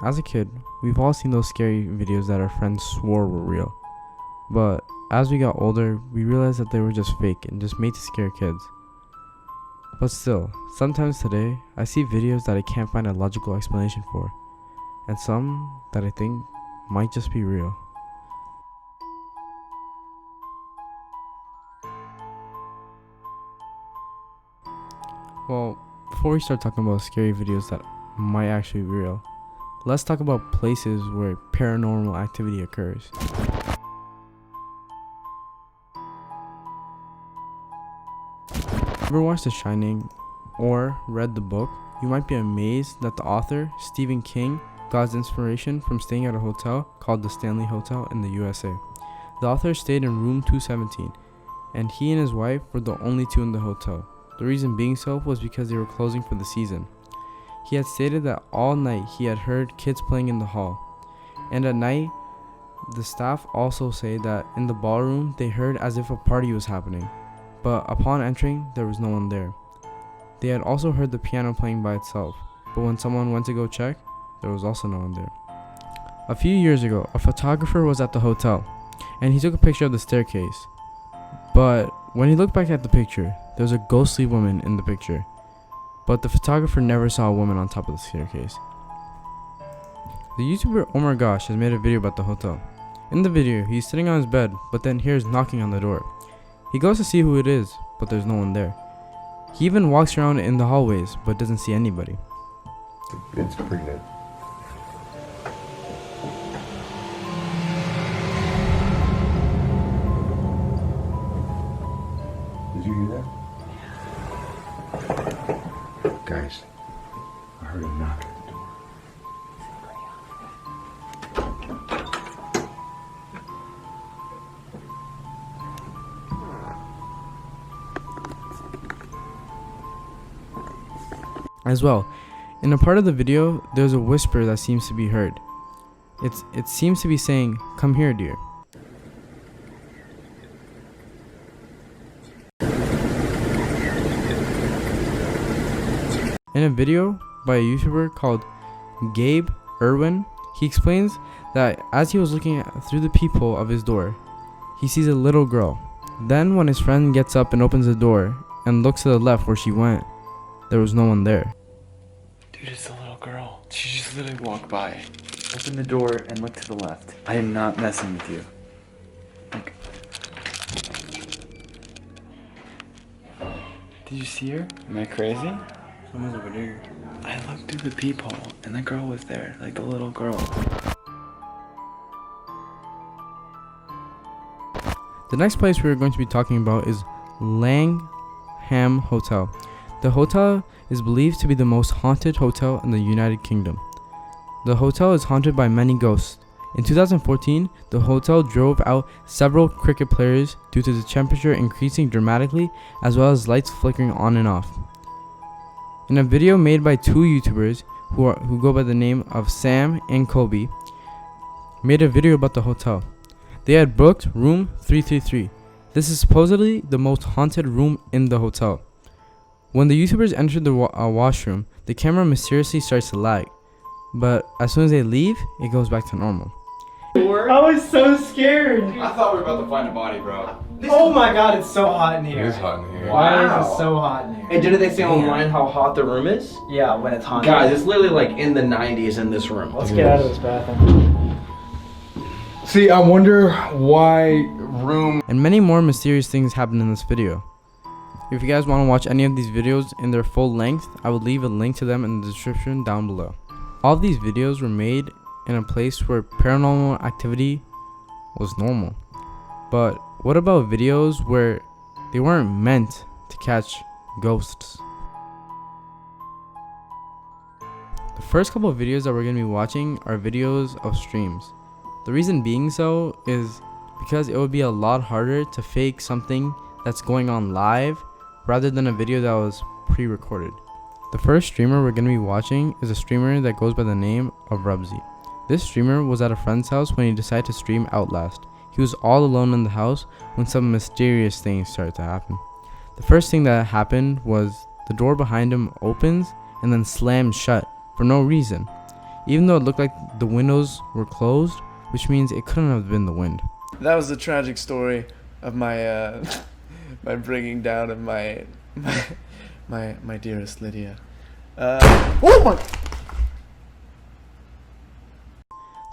As a kid, we've all seen those scary videos that our friends swore were real. But as we got older, we realized that they were just fake and just made to scare kids. But still, sometimes today, I see videos that I can't find a logical explanation for, and some that I think might just be real. Well, before we start talking about scary videos that might actually be real, let's talk about places where paranormal activity occurs. Ever watched The Shining or read the book? You might be amazed that the author, Stephen King, got his inspiration from staying at a hotel called the Stanley Hotel in the USA. The author stayed in room 217, and he and his wife were the only two in the hotel. The reason being so was because they were closing for the season. He had stated that all night he had heard kids playing in the hall, and at night, the staff also say that in the ballroom they heard as if a party was happening, but upon entering, there was no one there. They had also heard the piano playing by itself, but when someone went to go check, there was also no one there. A few years ago, a photographer was at the hotel, and he took a picture of the staircase, but when he looked back at the picture, there was a ghostly woman in the picture, but the photographer never saw a woman on top of the staircase. The YouTuber Oh My Gosh has made a video about the hotel. In the video, he's sitting on his bed, but then hears knocking on the door. He goes to see who it is, but there's no one there. He even walks around in the hallways, but doesn't see anybody. It's pretty good. Did you hear that? Guys, I heard a knock at the door. As well, in a part of the video, there's a whisper that seems to be heard. It seems to be saying, "Come here, dear." In a video by a YouTuber called Gabe Irwin, he explains that as he was looking through the peephole of his door, he sees a little girl. Then when his friend gets up and opens the door and looks to the left where she went, there was no one there. Dude, it's a little girl. She just literally walked by. Open the door and look to the left. I am not messing with you. Like, did you see her? Am I crazy? Someone's over there. I looked through the peephole and the girl was there, like the little girl. The next place we are going to be talking about is Langham Hotel. The hotel is believed to be the most haunted hotel in the United Kingdom. The hotel is haunted by many ghosts. In 2014, the hotel drove out several cricket players due to the temperature increasing dramatically as well as lights flickering on and off. In a video made by two YouTubers who go by the name of Sam and Kobe, made a video about the hotel. They had booked room 333. This is supposedly the most haunted room in the hotel. When the YouTubers entered the washroom, the camera mysteriously starts to lag, but as soon as they leave, it goes back to normal. I was so scared. I thought we were about to find a body, bro. Oh my god, it's so hot in here. It is hot in here. Why Wow. is it so hot in here? Hey, didn't they say online how hot the room is? Yeah, when it's hot. Guys, it's literally like in the 90s in this room. Let's get out of this bathroom. See, I wonder why room. And many more mysterious things happen in this video. If you guys want to watch any of these videos in their full length, I will leave a link to them in the description down below. All of these videos were made in a place where paranormal activity was normal. But what about videos where they weren't meant to catch ghosts? The first couple of videos that we're going to be watching are videos of streams. The reason being so is because it would be a lot harder to fake something that's going on live rather than a video that was pre-recorded. The first streamer we're going to be watching is a streamer that goes by the name of Robby. This streamer was at a friend's house when he decided to stream Outlast. He was all alone in the house when some mysterious things started to happen. The first thing that happened was the door behind him opens and then slams shut for no reason. even though it looked like the windows were closed, which means it couldn't have been the wind. That was the tragic story of my my bringing down of my dearest Lydia. Oh my!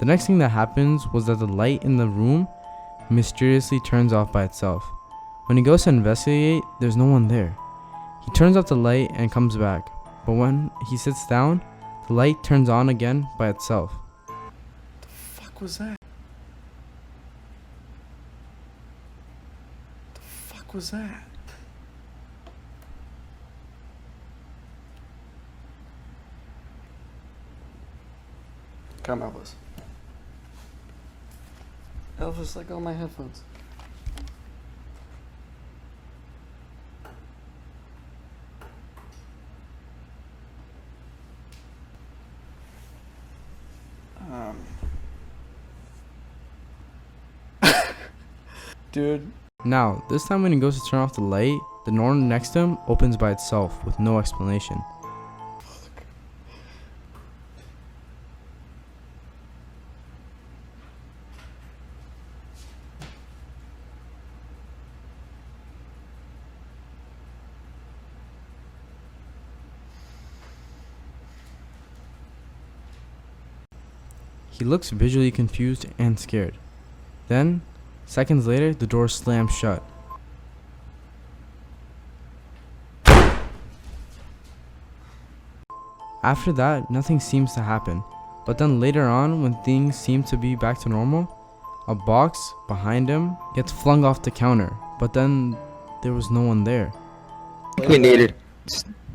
The next thing that happens was that the light in the room mysteriously turns off by itself. When he goes to investigate, there's no one there. He turns off the light and comes back, but when he sits down, the light turns on again by itself. The fuck was that? The fuck was that? Come Elvis. Elvis, let go of my headphones. Dude. Now, this time when he goes to turn off the light, the door next to him opens by itself with no explanation. He looks visually confused and scared. Then, seconds later, the door slams shut. After that, nothing seems to happen. But then later on, when things seem to be back to normal, a box behind him gets flung off the counter. But then there was no one there. We needed,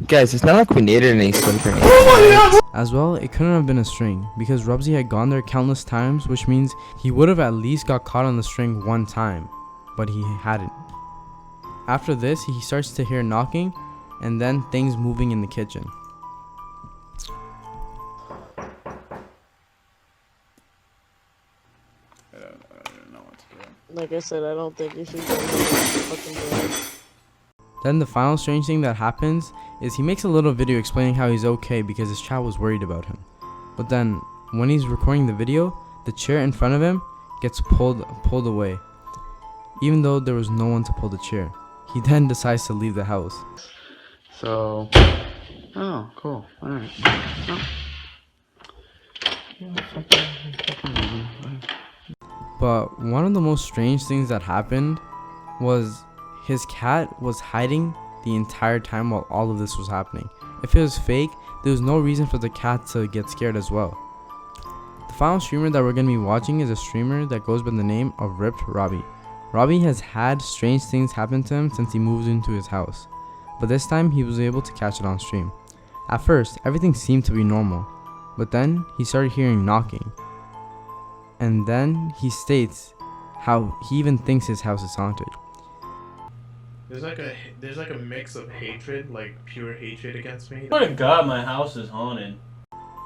guys. It's not like we needed any sleep or anything. As well, it couldn't have been a string because Rubzy had gone there countless times, which means he would have at least got caught on the string one time, but he hadn't. After this, he starts to hear knocking and then things moving in the kitchen. I don't know what to do. Like I said, I don't think you should go fucking do it. Then the final strange thing that happens is he makes a little video explaining how he's okay because his child was worried about him. But then, when he's recording the video, the chair in front of him gets pulled away, even though there was no one to pull the chair. He then decides to leave the house. So, oh, cool. All right. But one of the most strange things that happened was his cat was hiding the entire time while all of this was happening. If it was fake, there was no reason for the cat to get scared as well. The final streamer that we're going to be watching is a streamer that goes by the name of Robby. Robby has had strange things happen to him since he moved into his house, but this time he was able to catch it on stream. At first, everything seemed to be normal, but then he started hearing knocking. And then he states how he even thinks his house is haunted. There's like a mix of hatred, like pure hatred against me. I swear to God, my house is haunted.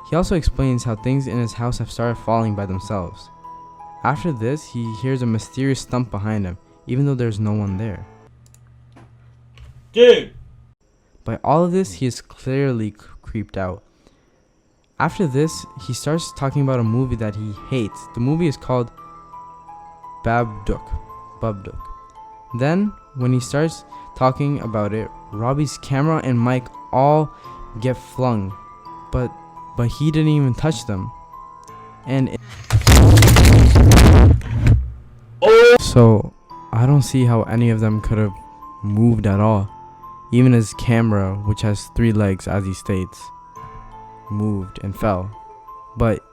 He also explains how things in his house have started falling by themselves. After this, he hears a mysterious thump behind him, even though there's no one there. Dude! By all of this, he is clearly creeped out. After this, he starts talking about a movie that he hates. The movie is called Babduk. Then, when he starts talking about it, Robby's camera and mic all get flung, but he didn't even touch them. And so I don't see how any of them could have moved at all. Even his camera, which has 3 legs as he states, moved and fell, but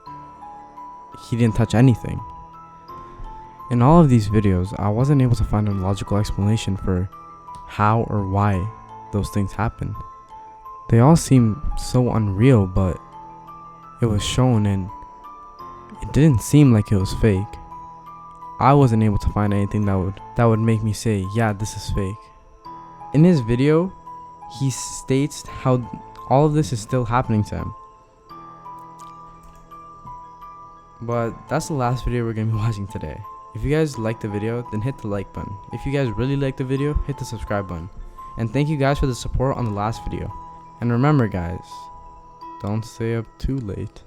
he didn't touch anything. In all of these videos, I wasn't able to find a logical explanation for how or why those things happened. They all seem so unreal, but it was shown and it didn't seem like it was fake. I wasn't able to find anything that would make me say, yeah, this is fake. In his video, he states how all of this is still happening to him. But that's the last video we're going to be watching today. If you guys liked the video, then hit the like button. If you guys really liked the video, hit the subscribe button. And thank you guys for the support on the last video. And remember guys, don't stay up too late.